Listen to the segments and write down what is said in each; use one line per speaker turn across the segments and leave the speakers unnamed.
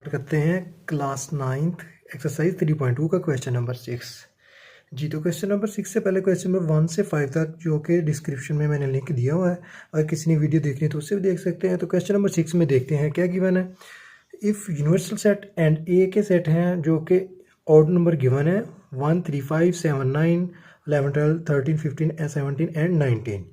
करते हैं class 9th exercise 3.2 का क्वेश्चन नंबर 6। जी तो क्वेश्चन नंबर 6 से पहले क्वेश्चन नंबर 1 से 5 तक जो कि डिस्क्रिप्शन में मैंने लिंक दिया हुआ है, अगर किसी ने वीडियो देखनी तो उससे भी देख सकते हैं। तो क्वेश्चन नंबर 6 में देखते हैं क्या गिवन है। इफ़ यूनिवर्सल सेट एंड ए के सेट हैं जो कि ऑड नंबर गिवन है 1 3 5 7 9 11 12 13 15 17 एंड 19।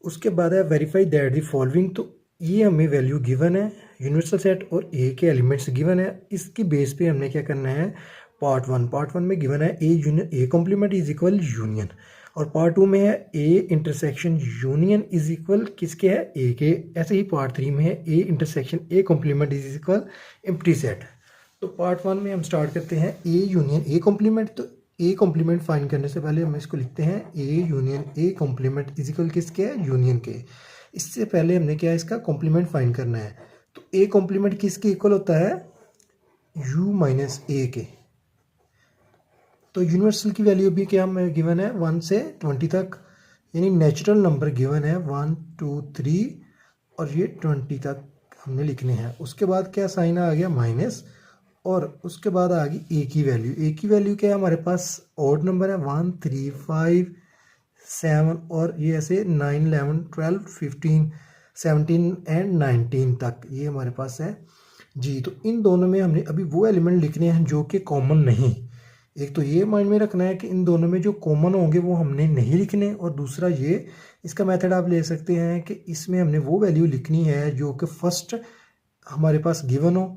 उसके बाद है वेरीफाई दैट द फॉलोइंग। तो ये हमें वैल्यू गिवन है, यूनिवर्सल सेट और ए के एलिमेंट्स गिवन है। इसकी बेस पे हमने क्या करना है, पार्ट वन में गिवन है A union A complement is equal union, और पार्ट 2 में है A intersection union is equal किसके है, ए के। ऐसे ही पार्ट 3 में है A intersection A complement is equal empty set. तो पार्ट 1 में हम स्टार्ट करते हैं ए यूनियन ए कॉम्प्लीमेंट। तो ए कॉम्प्लीमेंट फाइंड करने से पहले हम इसको लिखते हैं A union A complement is equal किसके है, यूनियन के। इससे पहले हमने क्या इसका कॉम्प्लीमेंट फाइंड करना है। तो ए कॉम्प्लीमेंट किसके इक्वल होता है, u माइनस ए के। तो यूनिवर्सल की वैल्यू भी क्या हमें गिवन है 1 से 20 तक, यानी नेचुरल नंबर गिवन है 1 2 3 और ये 20 तक हमने लिखने हैं। उसके बाद क्या साइन आ गया माइनस, और उसके बाद आ गई ए की वैल्यू। ए की वैल्यू क्या है हमारे पास, ऑड नंबर है 1 3 5 7 और ये ऐसे 9 11 12 15 17 एंड 19 तक ये हमारे पास है। जी तो इन दोनों में हमने अभी वो एलिमेंट लिखने हैं जो कि कॉमन नहीं। एक तो ये माइंड में रखना है कि इन दोनों में जो कॉमन होंगे वो हमने नहीं लिखने, और दूसरा ये इसका मेथड आप ले सकते हैं कि इसमें हमने वो वैल्यू लिखनी है जो कि फर्स्ट हमारे पास गिवन हो।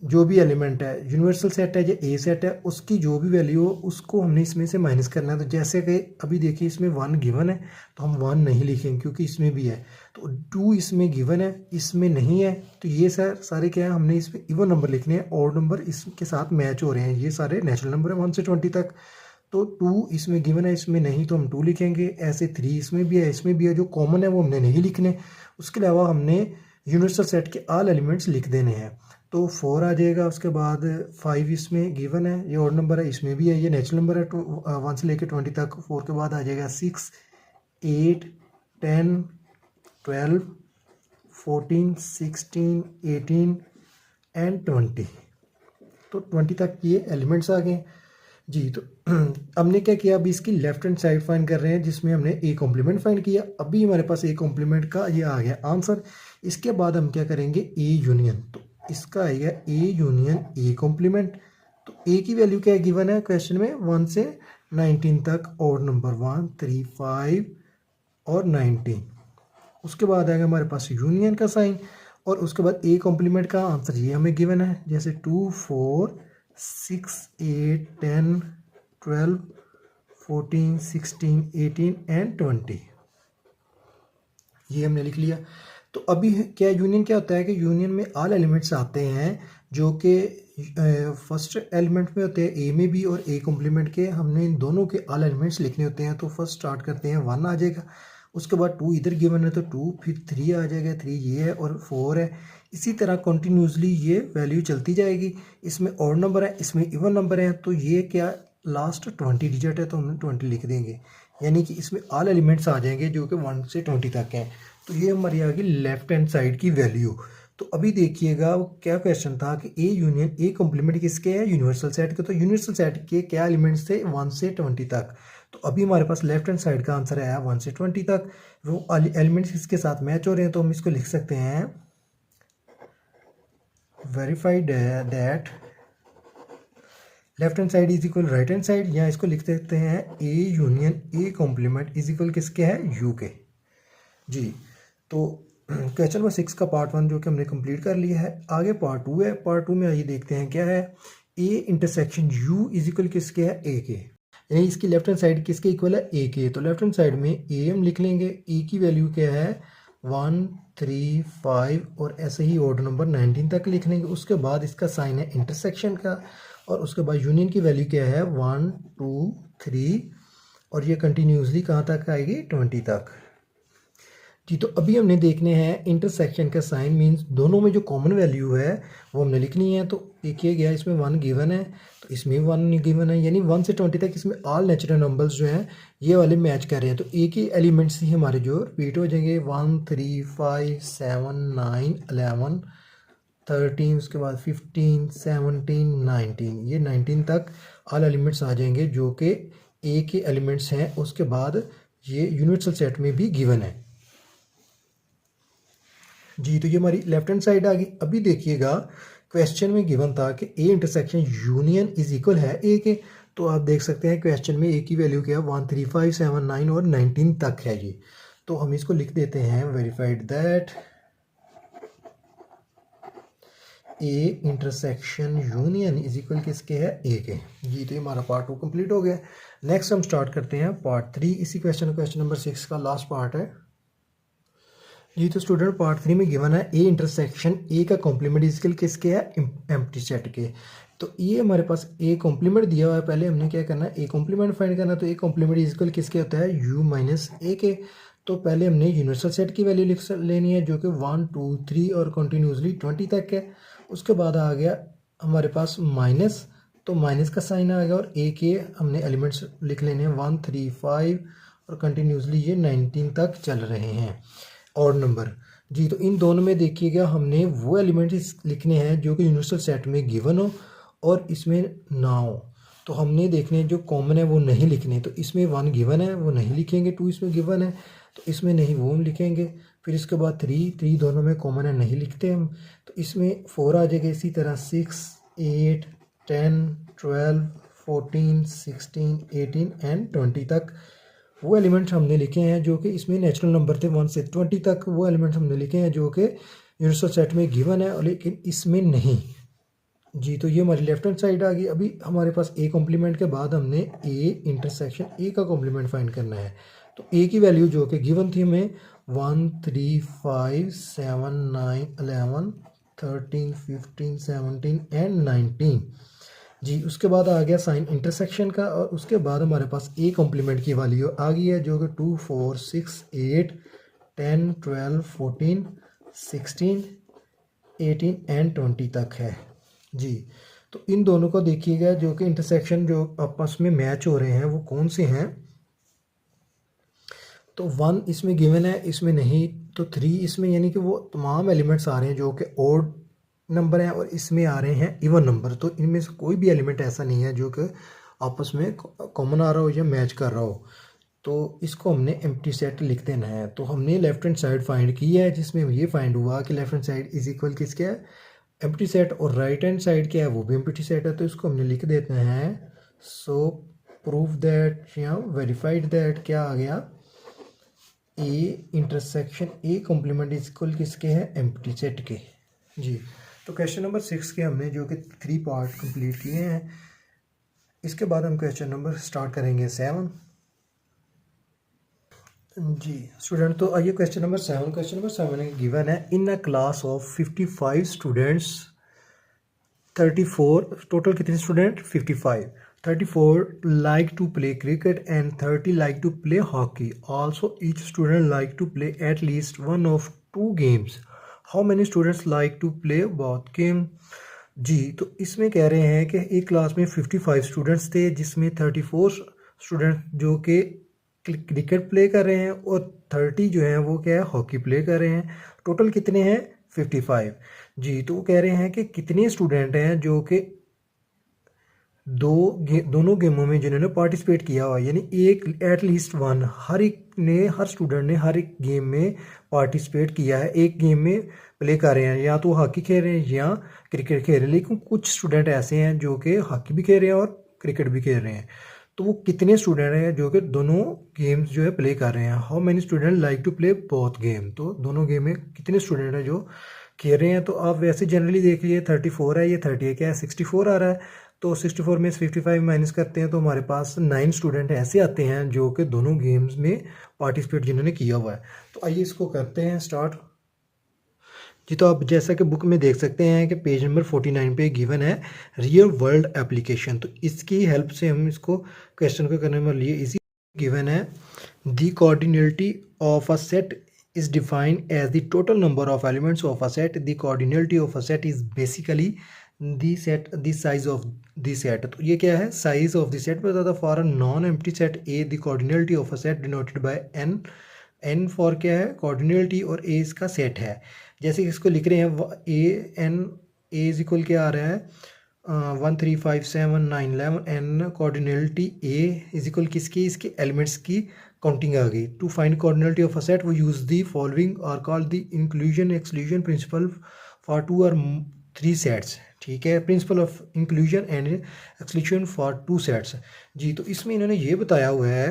जो भी एलिमेंट है, यूनिवर्सल सेट है या ए सेट है, उसकी जो भी वैल्यू हो उसको हमने इसमें से माइनस करना है। तो जैसे कि अभी देखिए इसमें 1 गिवन है तो हम 1 नहीं लिखेंगे क्योंकि इसमें भी है। तो 2 इसमें गिवन है, इसमें नहीं है, तो ये सारे क्या है, हमने इसमें इवन नंबर लिखने हैं, ऑड नंबर इसके साथ मैच हो रहे हैं। ये सारे नेचुरल नंबर है 1 से 20 तक। तो 2 इसमें गिवन है, इसमें नहीं, तो हम 2 लिखेंगे। ऐसे 3 इसमें भी है, इसमें भी है, जो कॉमन है वो हमने नहीं लिखने। उसके अलावा हमने यूनिवर्सल सेट के ऑल एलिमेंट्स लिख देने हैं। तो 4 आ जाएगा। उसके बाद 5 इसमें गिवन है, ये ऑड नंबर है, इसमें भी है, ये नेचुरल नंबर है 1 से लेकर 20 तक। 4 के बाद आ जाएगा 6 8 10 12 14 16 18 एंड 20। तो 20 तक ये एलिमेंट्स आ गए। जी तो हमने क्या किया, अभी इसकी लेफ्ट हैंड साइड फाइंड कर रहे हैं जिसमें हमने ए कॉम्प्लीमेंट फाइंड किया। अभी हमारे पास ए कॉम्प्लीमेंट का ये आ गया आंसर। इसके बाद हम क्या करेंगे, ए यूनियन। तो इसका आएगा ए यूनियन ए कॉम्प्लीमेंट। तो ए की वैल्यू क्या गिवन है क्वेश्चन में, 1 से 19 तक, ऑड नंबर 1 3 5 और 19। उसके बाद आएगा हमारे पास यूनियन का साइन, और उसके बाद ए कॉम्प्लीमेंट का आंसर ये हमें गिवन है, जैसे 2 4 6 8 10 12 14 16 18 एंड 20, ये हमने लिख लिया। तो अभी क्या यूनियन क्या होता है कि यूनियन में ऑल एलिमेंट्स आते हैं जो कि फर्स्ट एलिमेंट में होते हैं, ए में भी और ए कॉम्प्लीमेंट के। हमने इन दोनों के ऑल एलिमेंट्स लिखने होते हैं। तो फर्स्ट स्टार्ट करते हैं 1 आ जाएगा, उसके बाद 2 इधर गिवन है तो 2, फिर 3 आ जाएगा, 3 ये है और 4 है। इसी तरह कंटिन्यूसली ये वैल्यू चलती जाएगी। इसमें ऑड नंबर है, इसमें इवन नंबर है, तो ये क्या लास्ट 20 डिजिट है तो हम 20 लिख देंगे, यानी कि इसमें ऑल एलिमेंट्स आ जाएंगे जो कि 1 से 20 तक हैं। तो ये हमारी आ गई लेफ्ट हैंड साइड की वैल्यू। तो अभी देखिएगा वो क्या क्वेश्चन था कि ए यूनियन ए कॉम्प्लीमेंट किसके है, यूनिवर्सल सेट के। तो यूनिवर्सल सेट के क्या एलिमेंट्स थे, 1 से 20 तक। तो अभी हमारे पास लेफ्ट हैंड साइड का आंसर आया 1 से 20 तक। वो एलिमेंट्स इसके साथ मैच हो रहे हैं, तो हम इसको लिख सकते हैं verified that left hand side is equal right hand side, या इसको लिख सकते हैं A union A complement is equal किसके है, यू के। जी तो क्वेश्चन नंबर 6 का पार्ट 1 जो कि हमने कंप्लीट कर लिया है। आगे पार्ट 2 है। पार्ट 2 में आइए देखते हैं क्या है। A intersection you is equal किसके है, ए के, यानी इसकी लेफ्ट हैंड साइड किसके इक्वल है, ए के। तो लेफ्ट हैंड साइड में ए हम लिख लेंगे। ए की वैल्यू क्या है 1 3 5 और ऐसे ही ऑर्डर नंबर 19 तक लिख लेंगे। उसके बाद इसका साइन है इंटरसेक्शन का, और उसके बाद यूनियन की वैल्यू क्या है 1 2 3, और ये कंटिन्यूसली कहाँ तक आएगी 20 तक। जी तो अभी हमने देखने हैं इंटरसेक्शन का साइन, मींस दोनों में जो कॉमन वैल्यू है वो हमने लिखनी है। तो देखिए गया इसमें 1 गिवन है तो इसमें 1 गिवन है, यानी 1 से 20 तक इसमें ऑल नेचुरल नंबर्स जो हैं ये वाले मैच कर रहे हैं। तो ए के एलिमेंट्स ही हमारे जो रिपीट हो जाएंगे 1 3 5 7 9 11 13, उसके बाद 15, 17, 19, ये 19 तक ऑल एलिमेंट्स आ जाएंगे जो कि ए के एलिमेंट्स हैं। उसके बाद ये यूनिवर्सल सेट में भी गिवन है जी। तो ये हमारी लेफ्ट हैंड साइड आ गई। अभी देखिएगा क्वेश्चन में गिवन था कि ए इंटरसेक्शन यूनियन इज इक्वल है ए के। तो आप देख सकते हैं क्वेश्चन में ए की वैल्यू क्या है, 1, 3, 5, 7, 9 और 19 तक है ये। तो हम इसको लिख देते हैं verified that A intersection union is equal किसके है, ए के जी। तो ये हमारा पार्ट 2 कंप्लीट हो गया। नेक्स्ट हम स्टार्ट करते हैं पार्ट 3। इसी क्वेश्चन नंबर 6 का लास्ट पार्ट है जी। तो स्टूडेंट पार्ट 3 में गिवन है ए इंटरसेक्शन ए का कॉम्प्लीमेंट इज इक्वल किसके है, एम्प्टी सेट के। तो ये हमारे पास ए कॉम्प्लीमेंट दिया हुआ है। पहले हमने क्या करना है, ए कॉम्प्लीमेंट फाइंड करना। तो ए कॉम्प्लीमेंट इज इक्वल किसके होता है, यू माइनस ए के। तो पहले हमने यूनिवर्सल सेट की वैल्यू लिख लेनी है जो कि 1, 2, 3 और कंटिन्यूसली 20 तक है। उसके बाद आ गया हमारे पास माइनस, तो माइनस का साइन आ गया और ए के हमने एलिमेंट्स लिख लेने हैं 1, 3, 5 और कंटिन्यूसली ये 19 तक चल रहे हैं और नंबर जी। तो इन दोनों में देखिएगा हमने वो एलिमेंट्स लिखने हैं जो कि यूनिवर्सल सेट में गिवन हो और इसमें ना हो। तो हमने देखने जो कॉमन है वो नहीं लिखने। तो इसमें 1 गिवन है वो नहीं लिखेंगे, 2 इसमें गिवन है तो इसमें नहीं वो हम लिखेंगे। फिर इसके बाद 3 दोनों में कॉमन है नहीं लिखते हम, तो इसमें 4 आ जाएगा। इसी तरह 6, 8, 10, 12, 14, 16, 18 एंड 20 तक वो एलिमेंट्स हमने लिखे हैं जो कि इसमें नेचुरल नंबर थे 1 से 20 तक। वो एलिमेंट्स हमने लिखे हैं जो कि यूनिवर्सल सेट में गिवन है और लेकिन इसमें नहीं जी। तो ये हमारी लेफ्ट हैंड साइड आ गई। अभी हमारे पास ए कॉम्प्लीमेंट के बाद हमने ए इंटरसेक्शन ए का कॉम्प्लीमेंट फाइंड करना है। तो ए की वैल्यू जो कि गिवन थी हमें 1, 3, 5, 7, 9, 11, 13, 15, 17 एंड 19 जी। उसके बाद आ गया साइन इंटरसेक्शन का और उसके बाद हमारे पास ए कॉम्प्लीमेंट की वैल्यू आ गई है जो कि 2, 4, 6, 8, 10, 12, 14, 16, 18 एंड 20 तक है जी। तो इन दोनों को देखिएगा जो कि इंटरसेक्शन जो आपस में मैच हो रहे हैं वो कौन से हैं। तो 1 इसमें गिवन है, इसमें नहीं। तो 3 इसमें, यानी कि वो तमाम एलिमेंट्स आ रहे हैं जो कि ओड नंबर हैं और इसमें आ रहे हैं इवन नंबर। तो इनमें से कोई भी एलिमेंट ऐसा नहीं है जो कि आपस में कॉमन आ रहा हो या मैच कर रहा हो। तो इसको हमने एम्प्टी सेट लिख देना है। तो हमने लेफ्ट हैंड साइड फाइंड की है जिसमें ये फाइंड हुआ कि left hand side is equal किसके है, एम्प्टी सेट, और राइट हैंड साइड क्या है वो भी एम्प्टी सेट है। तो इसको हमने लिख देते हैं सो प्रूव दैट या वेरीफाइड दैट क्या आ गया, A intersection A complement is equal किसके हैं, एम्प्टी सेट के जी। तो क्वेश्चन नंबर 6 के हमने जो कि 3 पार्ट कंप्लीट किए हैं। इसके बाद हम क्वेश्चन नंबर स्टार्ट करेंगे 7 जी। स्टूडेंट तो आइए क्वेश्चन नंबर 7 में गिवन है in a class of 55 students 34 total कितने student 55, 34 like to play cricket and 30 like to play hockey. Also each student like to play at least one of 2 games. How many students like to play both game? जी। तो इसमें कह रहे हैं कि एक class में 55 students थे जिसमें 34 स्टूडेंट जो कि क्रिकेट प्ले कर रहे हैं और 30 जो है वो क्या है हॉकी प्ले कर रहे हैं। टोटल कितने हैं 55 जी। तो वो कह रहे हैं कि कितने स्टूडेंट हैं जो कि दोनों गेमों में जिन्होंने पार्टिसिपेट किया हुआ, यानी एक एटलीस्ट 1 हर स्टूडेंट ने हर एक गेम में पार्टिसिपेट किया है, एक गेम में प्ले कर रहे हैं, या तो हॉकी खेल रहे हैं या क्रिकेट खेल रहे हैं। लेकिन कुछ स्टूडेंट ऐसे हैं जो कि हॉकी भी खेल रहे हैं और क्रिकेट भी खेल रहे हैं। तो वो कितने स्टूडेंट हैं जो कि दोनों गेम्स जो है प्ले कर रहे हैं। How many student like to play both game, तो दोनों गेम में कितने स्टूडेंट हैं जो खेल रहे हैं। तो आप वैसे जनरली देख लीजिए 34 है, ये 30 है, क्या है 64 आ रहा है। तो 64 में 55 माइनस करते हैं तो हमारे पास 9 स्टूडेंट ऐसे आते हैं जो कि दोनों गेम्स में पार्टिसिपेट जिन्होंने किया हुआ है। तो आइए इसको करते हैं स्टार्ट जी। तो आप जैसा कि बुक में देख सकते हैं कि पेज नंबर 49 पे गिवन है रियल वर्ल्ड एप्लीकेशन। तो इसकी हेल्प से हम इसको क्वेश्चन को करने में लिए इसी गिवन है the cardinality of a set is defined as the total number of elements of a set. The coordinality of a set is basically the size of the set. तो ये क्या है, size of the set बता था। for a non empty set A the coordinality of a set denoted by n for क्या है coordinality और A इसका सेट है। जैसे कि इसको लिख रहे हैं a n A is equal क्या आ रहा है 1 3 5 7 9 11 and cardinality A is equal किसकी, इसके एलिमेंट्स की काउंटिंग आ गई। To find cardinality of a set we use the following or called the inclusion exclusion principle for 2 or 3 sets. ठीक है, principle of inclusion and exclusion for 2 sets जी। तो इसमें इन्होंने ये बताया हुआ है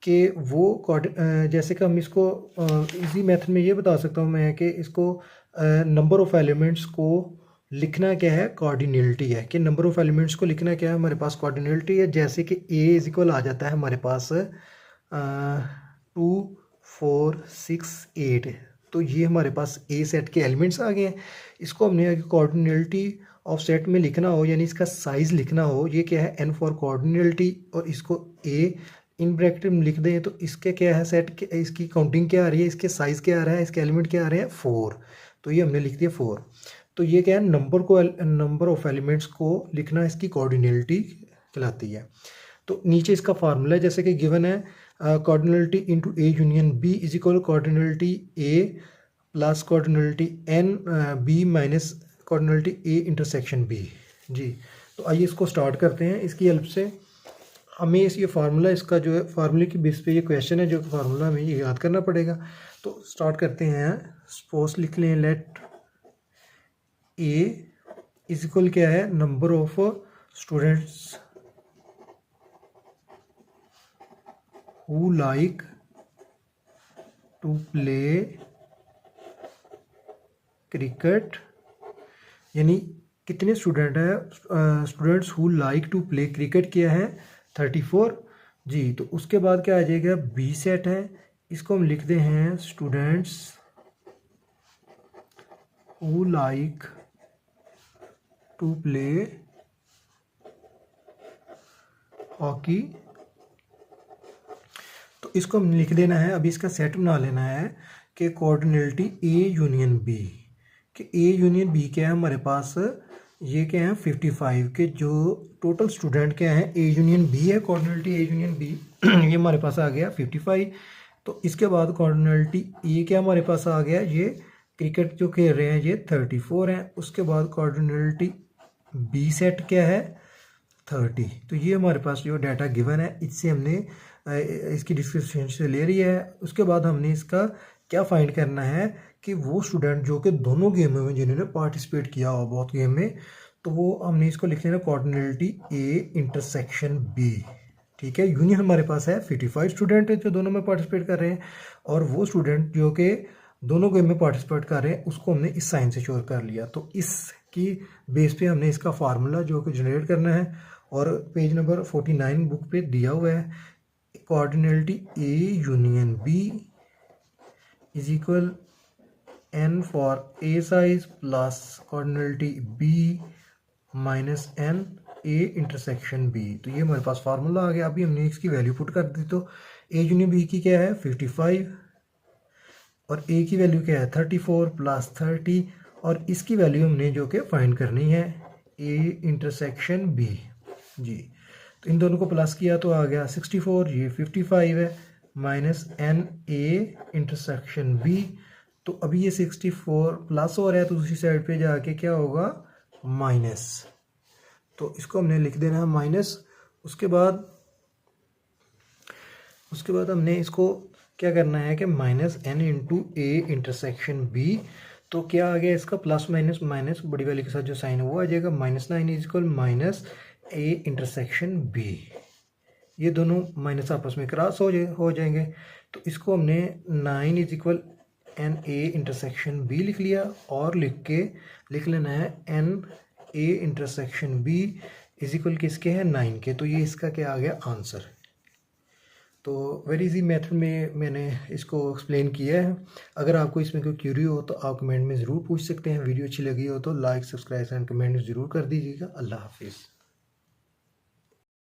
कि वो जैसे कि हम इसको इजी मेथड में ये बता सकता हूँ मैं कि इसको नंबर ऑफ एलिमेंट्स को लिखना क्या है, कॉर्डिनलिटी है कि नंबर ऑफ एलिमेंट्स को लिखना क्या है, हमारे पास कॉर्डिनलिटी है। जैसे कि ए इज इक्वल आ जाता है हमारे पास 2 4 6 8, तो ये हमारे पास ए सेट के एलिमेंट्स आ गए हैं। इसको हमने कॉर्डिनलिटी ऑफ सेट में लिखना हो यानी इसका साइज़ लिखना हो, ये क्या है एन फॉर कॉर्डिनलिटी, और इसको ए इन ब्रैकेट में लिख दें तो इसके क्या है सेट के, इसकी काउंटिंग क्या आ रही है, इसके साइज़ क्या आ रहा है, इसके एलिमेंट क्या आ रहे हैं 4, तो ये हमने लिख दिया 4। तो ये क्या है नंबर ऑफ एलिमेंट्स को लिखना इसकी कॉर्डिनलिटी कहलाती है। तो नीचे इसका फार्मूला है जैसे कि गिवन है cardinality into A union B is equal cardinality A plus cardinality and B minus cardinality A intersection B जी। तो आइए इसको स्टार्ट करते हैं। इसकी हेल्प से हमें ये फार्मूला, इसका जो है फार्मूले की बेस पे ये क्वेश्चन है जो फार्मूला हमें ये याद करना पड़ेगा। तो स्टार्ट करते हैं। सपोज लिख लें लेट ए इज इक्वल क्या है number of students who like to play cricket, यानी कितने स्टूडेंट हैं, students who like to play cricket किया है 34 जी। तो उसके बाद क्या आ जाएगा बी सेट है, इसको हम लिखते हैं students who like to play hockey, तो इसको हम लिख देना है। अभी इसका सेट बना लेना है कि कोऑर्डिनेलिटी ए यूनियन बी, कि ए यूनियन बी क्या है हमारे पास, ये क्या है 55 के जो टोटल स्टूडेंट क्या है ए यूनियन बी है, कोऑर्डिनेलिटी ए यूनियन बी ये हमारे पास आ गया 55। तो इसके बाद कोऑर्डिनेलिटी ए क्या हमारे पास आ गया, ये क्रिकेट जो खेल रहे हैं ये 34 हैं। उसके बाद कोऑर्डिनेलिटी बी सेट क्या है 30। तो ये हमारे पास जो डाटा गिवन है इससे हमने इसकी डिस्क्रिप्शन से ले रही है। उसके बाद हमने इसका क्या फाइंड करना है कि वो स्टूडेंट जो कि दोनों गेमों में जिन्होंने पार्टिसिपेट किया हो बहुत गेम में, तो वो हमने इसको लिख लेना कोऑर्डिनेलिटी ए इंटरसेक्शन बी। ठीक है, यूनियन हमारे पास है 55 स्टूडेंट जो दोनों में पार्टिसिपेट कर रहे हैं, और वो स्टूडेंट जो कि दोनों गेम में पार्टिसिपेट कर रहे हैं उसको हमने इस साइन से शोर कर लिया। तो इसकी बेस पे हमने इसका फार्मूला जो कि जनरेट करना है, और पेज नंबर 49 बुक पे दिया हुआ है cardinality A union B is equal N for A size plus cardinality B minus N A intersection B. तो ये हमारे पास फार्मूला आ गया। अभी हमने इसकी वैल्यू पुट कर दी, तो ए यूनियन बी की क्या है 55 और ए की वैल्यू क्या है 34 प्लस 30, और इसकी वैल्यू हमने जो कि फाइंड करनी है ए इंटरसेक्शन बी जी। तो इन दोनों को प्लस किया तो आ गया 64, ये 55 है minus N A intersection B. तो अभी ये 64 प्लस हो रहा है तो दूसरी साइड पे जाके क्या होगा माइनस, तो इसको हमने लिख देना है माइनस। उसके बाद हमने इसको क्या करना है कि minus n into A intersection B. तो क्या आ गया इसका प्लस माइनस माइनस बड़ी वाली के साथ जो साइन है वो आ जाएगा -9 is equal minus A intersection B. ये दोनों माइनस आपस में क्रॉस हो जाएंगे। तो इसको हमने 9 is equal n A intersection B लिख लिया, और लिख लेना है n A intersection B is equal किसके हैं 9 के। तो ये इसका क्या आ गया आंसर। तो वेरी इजी मेथड में मैंने इसको एक्सप्लेन किया है। अगर आपको इसमें कोई क्यूरी हो तो आप कमेंट में ज़रूर पूछ सकते हैं। वीडियो अच्छी लगी हो तो लाइक सब्सक्राइब एंड कमेंट ज़रूर कर दीजिएगा। अल्लाह हाफिज़।